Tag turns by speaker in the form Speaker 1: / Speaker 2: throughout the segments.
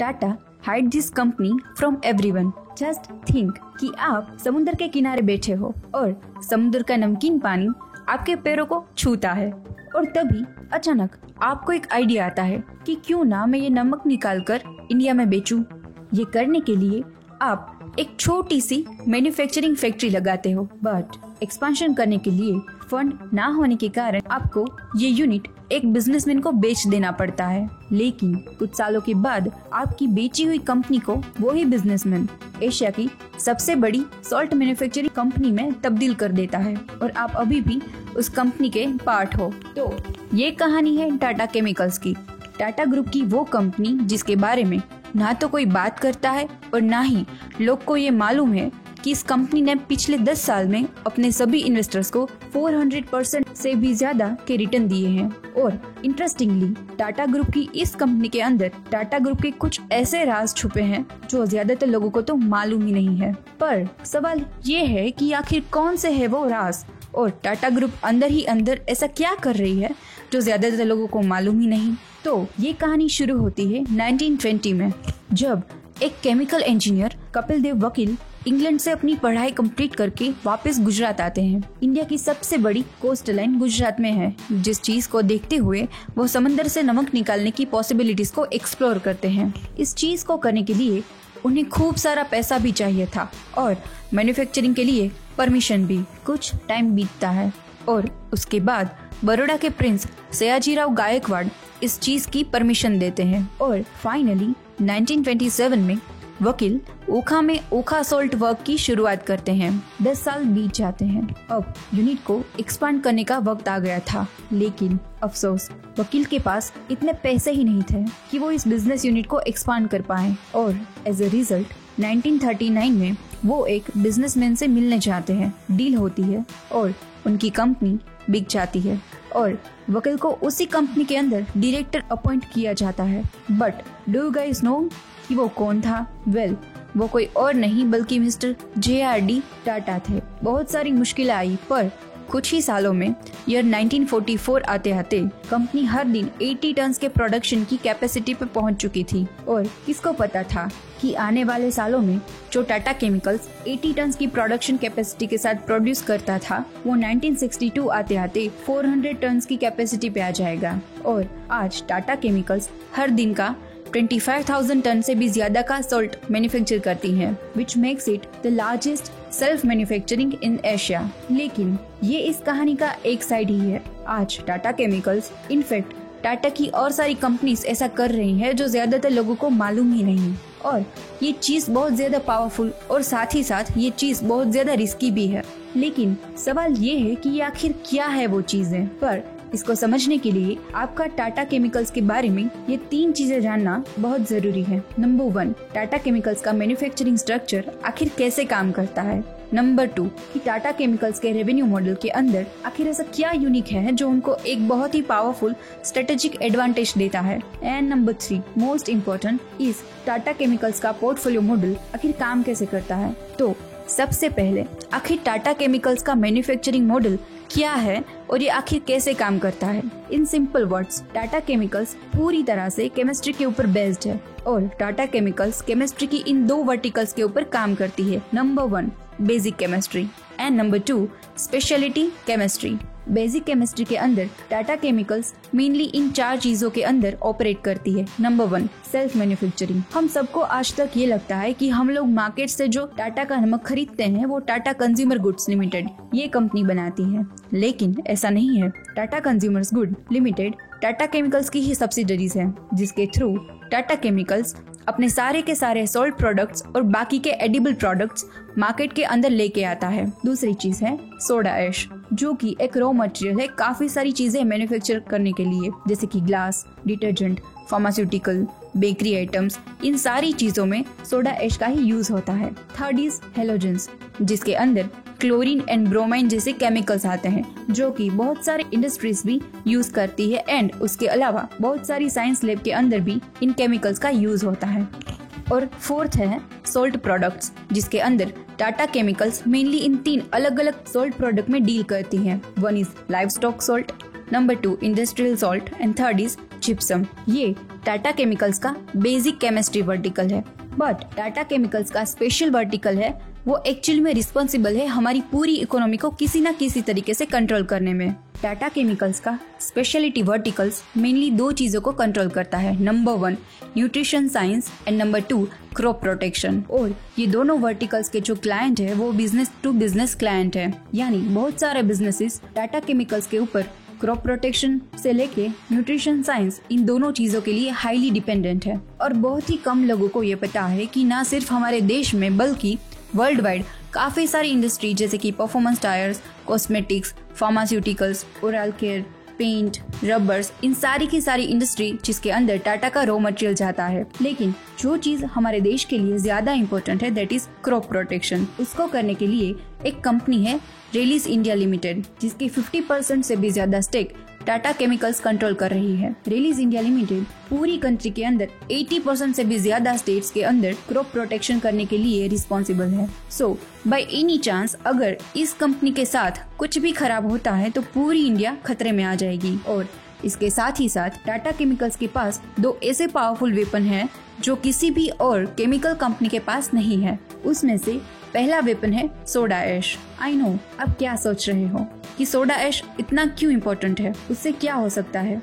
Speaker 1: Tata hide this company from everyone. Just think कि आप समुद्र के किनारे बैठे हो और समुद्र का नमकीन पानी आपके पैरों को छूता है और तभी अचानक आपको एक आइडिया आता है कि क्यों ना मैं ये नमक निकाल कर इंडिया में बेचूं। ये करने के लिए आप एक छोटी सी मैन्युफैक्चरिंग फैक्ट्री लगाते हो, बट एक्सपेंशन करने के लिए फंड ना होने के कारण आपको ये यूनिट एक बिजनेसमैन को बेच देना पड़ता है। लेकिन कुछ सालों के बाद आपकी बेची हुई कंपनी को वही बिजनेसमैन एशिया की सबसे बड़ी सॉल्ट मैन्युफैक्चरिंग कंपनी में तब्दील कर देता है और आप अभी भी उस कंपनी के पार्ट हो। तो ये कहानी है टाटा केमिकल्स की। टाटा ग्रुप की वो कंपनी जिसके बारे में ना तो कोई बात करता है और ना ही लोग को ये मालूम है कि इस कंपनी ने पिछले 10 साल में अपने सभी इन्वेस्टर्स को 400% से भी ज्यादा के रिटर्न दिए हैं। और इंटरेस्टिंगली टाटा ग्रुप की इस कंपनी के अंदर टाटा ग्रुप के कुछ ऐसे राज छुपे हैं जो ज्यादातर लोगों को तो मालूम ही नहीं है। पर सवाल ये है कि आखिर कौन से है वो राज और टाटा ग्रुप अंदर ही अंदर ऐसा क्या कर रही है जो ज्यादातर लोगों को मालूम ही नहीं। तो ये कहानी शुरू होती है 1920 में, जब एक केमिकल इंजीनियर कपिल देव वकील इंग्लैंड से अपनी पढ़ाई कंप्लीट करके वापस गुजरात आते हैं। इंडिया की सबसे बड़ी कोस्ट लाइन गुजरात में है, जिस चीज को देखते हुए वो समंदर से नमक निकालने की पॉसिबिलिटीज को एक्सप्लोर करते हैं। इस चीज को करने के लिए उन्हें खूब सारा पैसा भी चाहिए था और मैन्युफैक्चरिंग के लिए परमिशन भी। कुछ टाइम बीतता है और उसके बाद बड़ौदा के प्रिंस सयाजीराव गायकवाड़ इस चीज की परमिशन देते हैं और फाइनली 1927 में वकील ओखा में ओखा सॉल्ट वर्क की शुरुआत करते हैं। 10 साल बीत जाते हैं। अब यूनिट को एक्सपांड करने का वक्त आ गया था, लेकिन अफसोस वकील के पास इतने पैसे ही नहीं थे कि वो इस बिजनेस यूनिट को एक्सपांड कर पाए और एज ए रिजल्ट 1939 में वो एक बिजनेसमैन से मिलने जाते हैं। डील होती है और उनकी कंपनी बिक जाती है और वकील को उसी कंपनी के अंदर डायरेक्टर अपॉइंट किया जाता है। But do you guys know कि वो कौन था? वेल, वो कोई और नहीं बल्कि मिस्टर JRD टाटा थे। बहुत सारी मुश्किलें आई पर कुछ ही सालों में ईयर 1944 आते आते कंपनी हर दिन 80 टन के प्रोडक्शन की कैपेसिटी पे पहुंच चुकी थी। और किसको पता था कि आने वाले सालों में जो टाटा केमिकल्स 80 टन की प्रोडक्शन कैपेसिटी के साथ प्रोड्यूस करता था वो 1962 आते आते 400 टन की कैपेसिटी पे आ जाएगा। और आज टाटा केमिकल्स हर दिन का 25,000 टन से भी ज्यादा का सॉल्ट मैन्युफैक्चर करती है, which makes it the largest self manufacturing in Asia। लेकिन ये इस कहानी का एक साइड ही है। आज टाटा केमिकल्स इनफैक्ट टाटा की और सारी कंपनीज ऐसा कर रही हैं जो ज्यादातर लोगों को मालूम ही नहीं। और ये चीज बहुत ज्यादा पावरफुल और साथ ही साथ ये चीज बहुत ज्यादा रिस्की भी है। लेकिन सवाल ये है कि ये आखिर क्या है वो चीजें। पर इसको समझने के लिए आपका टाटा केमिकल्स के बारे में ये 3 चीजें जानना बहुत जरूरी है। नंबर 1, टाटा केमिकल्स का मैन्युफैक्चरिंग स्ट्रक्चर आखिर कैसे काम करता है। नंबर 2, कि टाटा केमिकल्स के रेवेन्यू मॉडल के अंदर आखिर ऐसा क्या यूनिक है जो उनको एक बहुत ही पावरफुल स्ट्रेटेजिक एडवांटेज देता है। And number 3, most important is Tata chemicals का पोर्टफोलियो मॉडल आखिर काम कैसे करता है। तो सबसे पहले आखिर टाटा केमिकल्स का मैन्युफैक्चरिंग मॉडल क्या है और ये आखिर कैसे काम करता है। In simple words, Tata chemicals पूरी तरह से केमिस्ट्री के ऊपर बेस्ड है और टाटा केमिकल्स केमिस्ट्री की इन 2 वर्टिकल्स के ऊपर काम करती है। Number 1, basic chemistry and number 2, speciality chemistry. Basic chemistry के अंदर टाटा केमिकल्स मेनली इन 4 चीजों के अंदर ऑपरेट करती है। Number 1, self manufacturing. हम सबको आज तक ये लगता है कि हम लोग मार्केट से जो टाटा का नमक खरीदते हैं वो टाटा कंज्यूमर गुड्स लिमिटेड ये कंपनी बनाती है, लेकिन ऐसा नहीं है। Tata consumers good limited Tata chemicals की ही सब्सिडरीज है, जिसके थ्रू टाटा केमिकल्स अपने सारे के सारे सॉल्ट प्रोडक्ट्स और बाकी के एडिबल प्रोडक्ट्स मार्केट के अंदर लेके आता है। दूसरी चीज है सोडा ऐश, जो कि एक रॉ मटेरियल है काफी सारी चीजें मैन्युफैक्चर करने के लिए, जैसे कि glass, detergent, pharmaceutical, bakery items. इन सारी चीजों में सोडा ऐश का ही यूज होता है। थर्ड इज हेलोजेंस, जिसके अंदर क्लोरीन एंड ब्रोमाइन जैसे केमिकल्स आते हैं, जो कि बहुत सारे इंडस्ट्रीज भी यूज करती है। एंड उसके अलावा बहुत सारी साइंस लैब के अंदर भी इन केमिकल्स का यूज होता है। और फोर्थ है सॉल्ट प्रोडक्ट्स, जिसके अंदर टाटा केमिकल्स मेनली इन 3 अलग अलग सॉल्ट प्रोडक्ट में डील करती है। 1 is live stock salt, number 2 industrial salt and third is gypsum. ये टाटा केमिकल्स का बेसिक केमिस्ट्री वर्टिकल है, बट टाटा केमिकल्स का स्पेशल वर्टिकल है वो एक्चुअली में रिस्पॉन्सिबल है हमारी पूरी इकोनॉमी को किसी न किसी तरीके से कंट्रोल करने में। टाटा केमिकल्स का स्पेशलिटी वर्टिकल्स मेनली 2 चीजों को कंट्रोल करता है, number 1 nutrition science and number 2 crop protection. और ये दोनों वर्टिकल्स के जो क्लाइंट है वो बिजनेस टू बिजनेस क्लाइंट है, यानी बहुत सारे बिजनेसेस टाटा केमिकल्स के ऊपर क्रॉप प्रोटेक्शन से लेके न्यूट्रिशन साइंस इन दोनों चीजों के लिए हाईली डिपेंडेंट है। और बहुत ही कम लोगों को ये पता है कि ना सिर्फ हमारे देश में बल्कि वर्ल्ड वाइड काफी सारी इंडस्ट्री जैसे कि performance tyres, cosmetics, pharmaceuticals, oral care, paint, rubbers, इन सारी की सारी इंडस्ट्री जिसके अंदर टाटा का रॉ मटेरियल जाता है। लेकिन जो चीज हमारे देश के लिए ज्यादा इम्पोर्टेंट है दैट इज क्रॉप प्रोटेक्शन। उसको करने के लिए एक कंपनी है रेलिस इंडिया लिमिटेड, जिसकी 50% से भी ज्यादा स्टेक टाटा केमिकल्स कंट्रोल कर रही है। रेलिस इंडिया लिमिटेड पूरी कंट्री के अंदर 80% से भी ज्यादा स्टेट्स के अंदर क्रॉप प्रोटेक्शन करने के लिए रिस्पॉन्सिबल है। सो बाय एनी चांस अगर इस कंपनी के साथ कुछ भी खराब होता है तो पूरी इंडिया खतरे में आ जाएगी। और इसके साथ ही साथ टाटा केमिकल्स के पास 2 ऐसे पावरफुल वेपन हैं जो किसी भी और केमिकल कंपनी के पास नहीं है। उसमें से पहला वेपन है सोडा ऐश। आई नो अब क्या सोच रहे हो कि सोडा ऐश इतना क्यों इम्पोर्टेंट है, उससे क्या हो सकता है।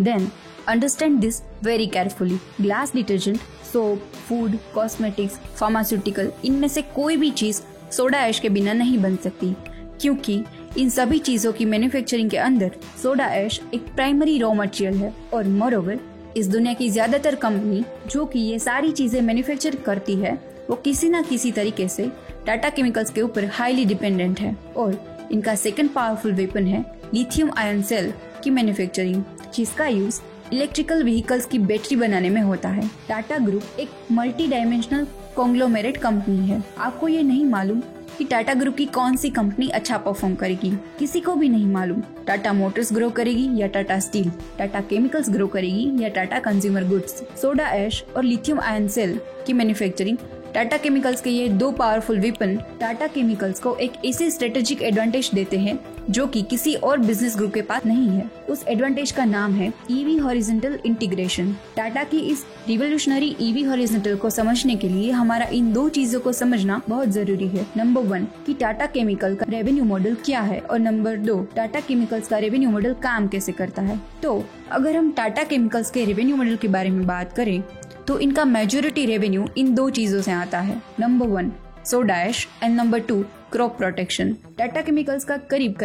Speaker 1: Then understand this very carefully. Glass detergent, soap, food, cosmetics, pharmaceutical, इनमें से कोई भी चीज सोडा ऐश के बिना नहीं बन सकती, क्योंकि इन सभी चीजों की मैन्युफैक्चरिंग के अंदर सोडा ऐश एक प्राइमरी रॉ मटेरियल है। और मोरओवर इस दुनिया की ज्यादातर कंपनी जो कि ये सारी चीजें मैन्युफैक्चर करती है वो किसी न किसी तरीके से टाटा केमिकल्स के ऊपर हाईली डिपेंडेंट है। और इनका सेकंड पावरफुल वेपन है लिथियम आयन सेल की मैन्युफैक्चरिंग, जिसका यूज इलेक्ट्रिकल व्हीकल्स की बैटरी बनाने में होता है। टाटा ग्रुप एक मल्टी डायमेंशनल कॉन्ग्लोमेरेट कंपनी है। आपको ये नहीं मालूम कि टाटा ग्रुप की कौन सी कंपनी अच्छा परफॉर्म करेगी, किसी को भी नहीं मालूम। टाटा मोटर्स ग्रो करेगी या Tata steel, Tata chemicals grow करेगी या Tata consumer goods. Soda ash और लिथियम आयन सेल की मैन्युफैक्चरिंग टाटा केमिकल्स के ये 2 पावरफुल वेपन टाटा केमिकल्स को एक ऐसी स्ट्रेटेजिक एडवांटेज देते हैं जो कि किसी और बिजनेस ग्रुप के पास नहीं है। उस एडवांटेज का नाम है ईवी हॉरिजॉन्टल इंटीग्रेशन। टाटा की इस रिवोल्यूशनरी ईवी हॉरिजॉन्टल को समझने के लिए हमारा इन 2 चीजों को समझना बहुत जरूरी है। नंबर 1 कि टाटा केमिकल का रेवेन्यू मॉडल क्या है, और नंबर 2 टाटा केमिकल्स का रेवेन्यू मॉडल काम कैसे करता है। तो अगर हम टाटा केमिकल्स के रेवेन्यू मॉडल के बारे में बात करें तो इनका मेजॉरिटी रेवेन्यू इन 2 चीजों से आता है, number 1 soda ash and number 2 crop protection. Tata chemicals का करीब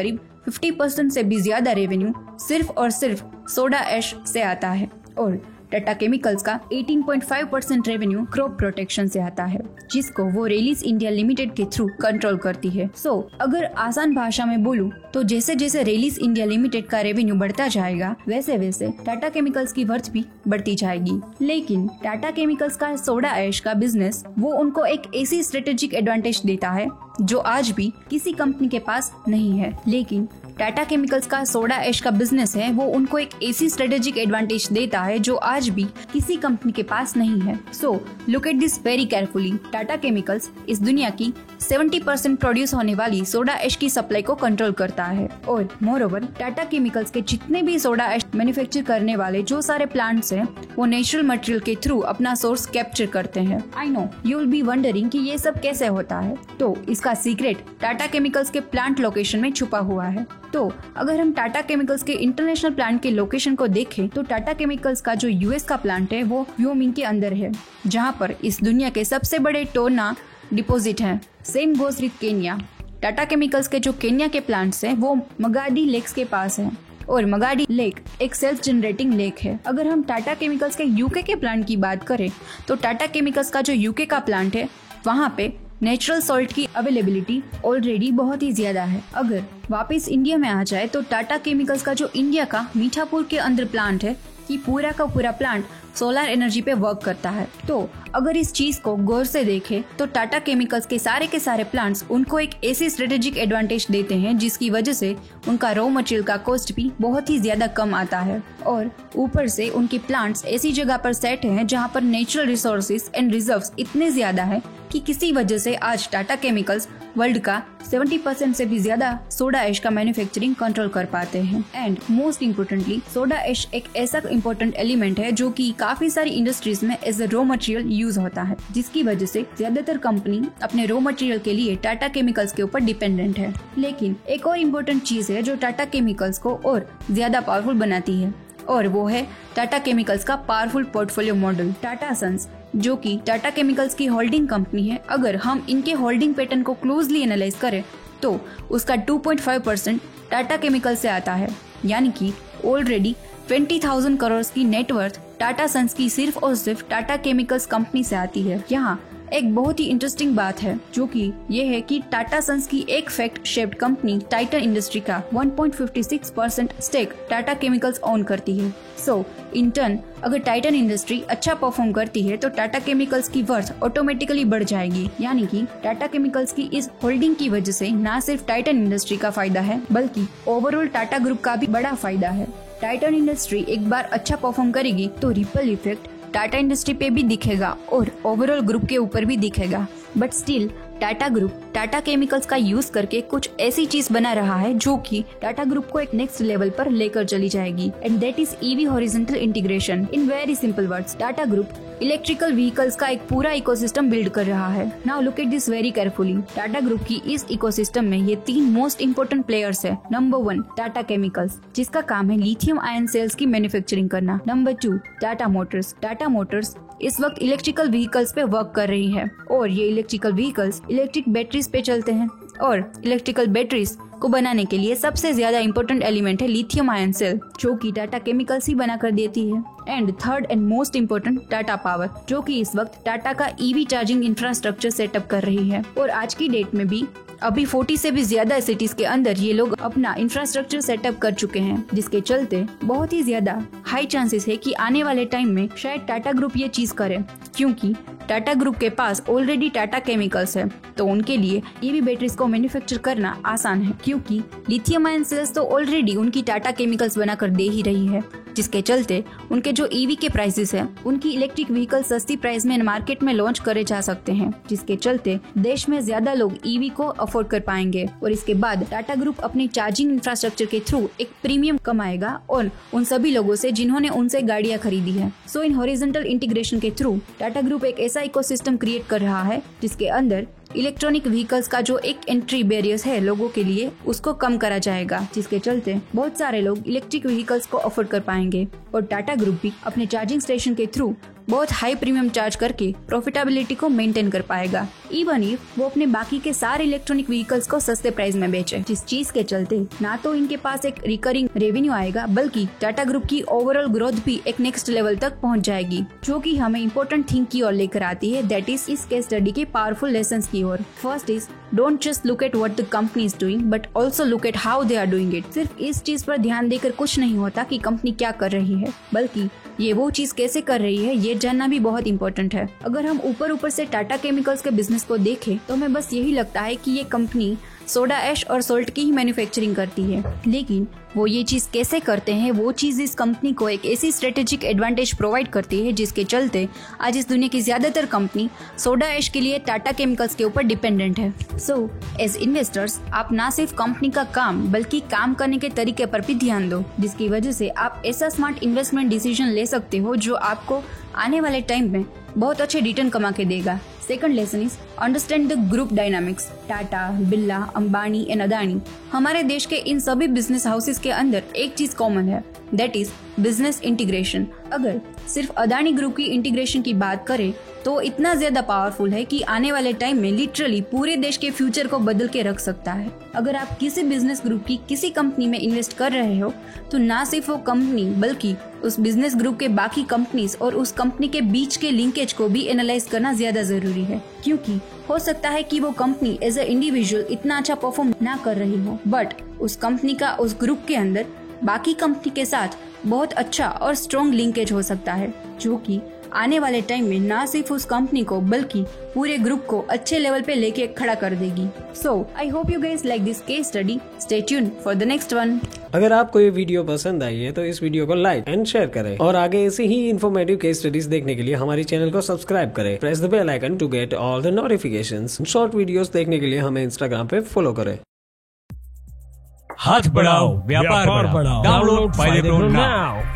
Speaker 1: 50% से भी ज्यादा रेवेन्यू सिर्फ और सिर्फ सोडा ऐश से आता है, और टाटा केमिकल्स का 18.5% रेवेन्यू क्रॉप प्रोटेक्शन से आता है, जिसको वो रेलिस इंडिया लिमिटेड के थ्रू कंट्रोल करती है। अगर आसान भाषा में बोलूं तो जैसे जैसे रेलिस इंडिया लिमिटेड का रेवेन्यू बढ़ता जाएगा वैसे वैसे टाटा केमिकल्स की वर्थ भी बढ़ती जाएगी। लेकिन टाटा केमिकल्स का सोडा ऐश का बिजनेस वो उनको एक ऐसी स्ट्रेटेजिक एडवांटेज देता है जो आज भी किसी कंपनी के पास नहीं है। लेकिन टाटा केमिकल्स का सोडा ऐश का बिजनेस है वो उनको एक ऐसी स्ट्रेटेजिक एडवांटेज देता है जो आज भी किसी कंपनी के पास नहीं है। Look at this very carefully. Tata chemicals इस दुनिया की 70% प्रोड्यूस होने वाली सोडा ऐश की सप्लाई को कंट्रोल करता है। और मोरओवर टाटा केमिकल्स के जितने भी सोडा ऐश मैन्युफैक्चर करने वाले जो सारे प्लांट्स हैं वो नेचुरल मटेरियल के थ्रू अपना सोर्स कैप्चर करते हैं। I know you will be wondering कि ये सब कैसे होता है। तो इसका सीक्रेट टाटा केमिकल्स के प्लांट लोकेशन में छुपा हुआ है। तो अगर हम टाटा केमिकल्स के इंटरनेशनल प्लांट के लोकेशन को देखें तो टाटा केमिकल्स का जो यूएस का प्लांट है वो व्योमिंग के अंदर है, जहां पर इस दुनिया के सबसे बड़े टोना डिपॉजिट हैं। Same goes with Kenya. Tata chemicals के जो केन्या के प्लांट्स हैं वो मगाडी लेक्स के पास हैं, और मगाडी लेक एक सेल्फ जनरेटिंग लेक है। अगर हम टाटा केमिकल्स के यूके के प्लांट की बात करें तो टाटा केमिकल्स का जो यूके का प्लांट है वहाँ पे नेचुरल सॉल्ट की अवेलेबिलिटी ऑलरेडी बहुत ही ज्यादा है। अगर वापस इंडिया में आ जाए तो टाटा केमिकल्स का जो इंडिया का मीठापुर के अंदर प्लांट है कि पूरा का पूरा प्लांट सोलर एनर्जी पे वर्क करता है। तो अगर इस चीज को गौर से देखें तो टाटा केमिकल्स के सारे प्लांट्स उनको एक ऐसी स्ट्रेटेजिक एडवांटेज देते हैं जिसकी वजह से उनका रॉ मटेरियल का कॉस्ट भी बहुत ही ज्यादा कम आता है, और ऊपर से उनके प्लांट्स ऐसी जगह पर सेट हैं जहाँ पर नेचुरल रिसोर्सेज एंड रिजर्व्स इतने ज्यादा है कि किसी वजह से आज टाटा केमिकल्स वर्ल्ड का 70% से भी ज्यादा सोडा ऐश का मैन्युफैक्चरिंग कंट्रोल कर पाते हैं। And most importantly soda ash एक ऐसा इम्पोर्टेंट एलिमेंट है जो कि काफी सारी इंडस्ट्रीज में as a raw material use होता है, जिसकी वजह से ज्यादातर कंपनी अपने रॉ मटेरियल के लिए टाटा केमिकल्स के ऊपर डिपेंडेंट है। लेकिन एक और इम्पोर्टेंट चीज है जो टाटा केमिकल्स को और ज्यादा पावरफुल बनाती है, और वो है टाटा केमिकल्स का powerful portfolio model Tata sons, जो कि टाटा केमिकल्स की होल्डिंग कंपनी है। अगर हम इनके होल्डिंग पैटर्न को क्लोजली एनालाइज करें तो उसका 2.5% टाटा केमिकल से आता है, यानी कि ऑलरेडी 20,000 करोड़ की नेटवर्थ टाटा सन्स की सिर्फ और सिर्फ टाटा केमिकल्स कंपनी से आती है। यहाँ एक बहुत ही इंटरेस्टिंग बात है जो कि ये है कि टाटा सन्स की एक fact shaped company Titan industry का 1.56% स्टेक टाटा केमिकल्स ओन करती है। सो इन टर्न अगर टाइटन इंडस्ट्री अच्छा परफॉर्म करती है तो टाटा केमिकल्स की वर्थ ऑटोमेटिकली बढ़ जाएगी, यानी कि टाटा केमिकल्स की इस होल्डिंग की वजह से न सिर्फ टाइटन इंडस्ट्री का फायदा है बल्कि ओवरऑल टाटा ग्रुप का भी बड़ा फायदा है। टाइटन इंडस्ट्री एक बार अच्छा परफॉर्म करेगी तो रिपल इफेक्ट टाटा इंडस्ट्री पे भी दिखेगा और ओवरऑल ग्रुप के ऊपर भी दिखेगा। But still Tata group Tata chemicals का यूज करके कुछ ऐसी चीज बना रहा है जो कि टाटा ग्रुप को एक नेक्स्ट लेवल पर लेकर चली जाएगी, and that is EV horizontal integration. In very simple words, Tata group electrical vehicles का एक पूरा इकोसिस्टम बिल्ड कर रहा है। Now look at this very carefully. Tata group की इस इकोसिस्टम में ये 3 मोस्ट इम्पोर्टेंट प्लेयर्स है। नंबर 1 टाटा केमिकल्स, जिसका काम है लिथियम आयन सेल्स की मैन्युफैक्चरिंग करना। Number 2 Tata Motors. Tata Motors इस वक्त इलेक्ट्रिकल व्हीकल्स पे वर्क कर रही है, और ये इलेक्ट्रिकल व्हीकल्स इलेक्ट्रिक बैटरीज पे चलते हैं, और इलेक्ट्रिकल बैटरीज को बनाने के लिए सबसे ज्यादा इम्पोर्टेंट एलिमेंट है लिथियम आयन सेल, जो कि टाटा केमिकल्स ही बना कर देती है। And third and most important Tata power, जो कि इस वक्त टाटा का ईवी चार्जिंग इंफ्रास्ट्रक्चर सेटअप कर रही है, और आज की डेट में भी अभी 40 से भी ज्यादा सिटीज के अंदर ये लोग अपना इंफ्रास्ट्रक्चर सेटअप कर चुके हैं, जिसके चलते बहुत ही ज्यादा हाई चांसेस है कि आने वाले टाइम में शायद टाटा ग्रुप ये चीज करे, क्योंकि टाटा ग्रुप के पास ऑलरेडी टाटा केमिकल्स है, तो उनके लिए ईवी बैटरीज को मैन्युफैक्चर करना आसान है, क्योंकि लिथियम आयन सेल्स तो ऑलरेडी उनकी टाटा केमिकल्स बनाकर दे ही रही है, जिसके चलते उनके जो ईवी के प्राइसेस है उनकी इलेक्ट्रिक व्हीकल सस्ती प्राइस में मार्केट में लॉन्च करे जा सकते हैं, जिसके चलते देश में ज्यादा लोग ईवी को अफोर्ड कर पाएंगे, और इसके बाद टाटा ग्रुप अपने चार्जिंग इंफ्रास्ट्रक्चर के थ्रू एक प्रीमियम कमाएगा और उन सभी लोगों से जिन्होंने उनसे गाड़ियां खरीदी है। सो इन हॉरिजॉन्टल इंटीग्रेशन के थ्रू टाटा ग्रुप एक ऐसा इकोसिस्टम क्रिएट कर रहा है जिसके अंदर इलेक्ट्रॉनिक व्हीकल्स का जो एक एंट्री बैरियर्स है लोगों के लिए, उसको कम करा जाएगा, जिसके चलते बहुत सारे लोग इलेक्ट्रिक व्हीकल्स को अफोर्ड कर पाएंगे, और टाटा ग्रुप भी अपने चार्जिंग स्टेशन के थ्रू बहुत हाई प्रीमियम चार्ज करके प्रॉफिटेबिलिटी को मेंटेन कर पाएगा, इवन इफ वो अपने बाकी के सारे इलेक्ट्रॉनिक व्हीकल्स को सस्ते प्राइस में बेचे, जिस चीज के चलते ना तो इनके पास एक रिकरिंग रेवेन्यू आएगा बल्कि टाटा ग्रुप की ओवरऑल ग्रोथ भी एक नेक्स्ट लेवल तक पहुंच जाएगी, जो कि हमें इंपॉर्टेंट थिंग की ओर लेकर आती है, दैट इज इस केस स्टडी के पावरफुल लेसन्स की ओर। First is don't just look at what the company is doing but also look at how they are doing it. सिर्फ इस चीज पर ध्यान देकर कुछ नहीं होता कि कंपनी क्या कर रही है, बल्कि ये वो चीज कैसे कर रही है ये जानना भी बहुत इंपॉर्टेंट है। अगर हम ऊपर से टाटा केमिकल्स के बिजनेस को देखें तो हमें बस यही लगता है कि ये कंपनी सोडा ऐश और सोल्ट की ही मैन्युफैक्चरिंग करती है, लेकिन वो ये चीज कैसे करते हैं, वो चीज इस कंपनी को एक ऐसी स्ट्रेटेजिक एडवांटेज प्रोवाइड करती है जिसके चलते आज इस दुनिया की ज्यादातर कंपनी सोडा ऐश के लिए टाटा केमिकल्स के ऊपर डिपेंडेंट है। सो एज इन्वेस्टर्स आप ना सिर्फ कंपनी का काम बल्कि काम करने के तरीके पर भी ध्यान दो, जिसकी वजह से आप ऐसा स्मार्ट इन्वेस्टमेंट डिसीजन ले सकते हो जो आपको आने वाले टाइम में बहुत अच्छे रिटर्न कमा के देगा। Second lesson is understand the group dynamics. Tata, Birla, Ambani and Adani, हमारे देश के इन सभी बिजनेस हाउसेस के अंदर एक चीज कॉमन है, दैट इज बिजनेस इंटीग्रेशन। अगर सिर्फ अदानी ग्रुप की इंटीग्रेशन की बात करें तो इतना ज्यादा पावरफुल है कि आने वाले टाइम में लिटरली पूरे देश के फ्यूचर को बदल के रख सकता है। अगर आप किसी बिजनेस ग्रुप की किसी कंपनी में इन्वेस्ट कर रहे हो तो ना सिर्फ वो कंपनी बल्कि उस बिजनेस ग्रुप के बाकी कंपनीज और उस कंपनी के बीच के लिंकेज को भी एनालाइज करना ज्यादा जरूरी है, क्योंकि हो सकता है कि वो कंपनी एज ए इंडिविजुअल इतना अच्छा परफॉर्म ना कर रही हो, बट उस कंपनी का उस ग्रुप के अंदर बाकी कंपनी के साथ बहुत अच्छा और स्ट्रॉन्ग लिंकेज हो सकता है, जो कि आने वाले टाइम में ना सिर्फ उस कंपनी को बल्कि पूरे ग्रुप को अच्छे लेवल पे लेके खड़ा कर देगी। So I hope you guys like this case study. Stay tuned for the next one.
Speaker 2: अगर आपको ये वीडियो पसंद आई है तो इस वीडियो को लाइक एंड शेयर करें और आगे ऐसे ही इन्फॉर्मेटिव केस स्टडीज देखने के लिए हमारे चैनल को सब्सक्राइब करें। Press the bell icon to get all the notifications. Short videos देखने के लिए हमें इंस्टाग्राम पे फॉलो करें।
Speaker 3: हाथ बढ़ाओ, व्यापार बढ़ाओ। डाउनलोड फायदे नाउ।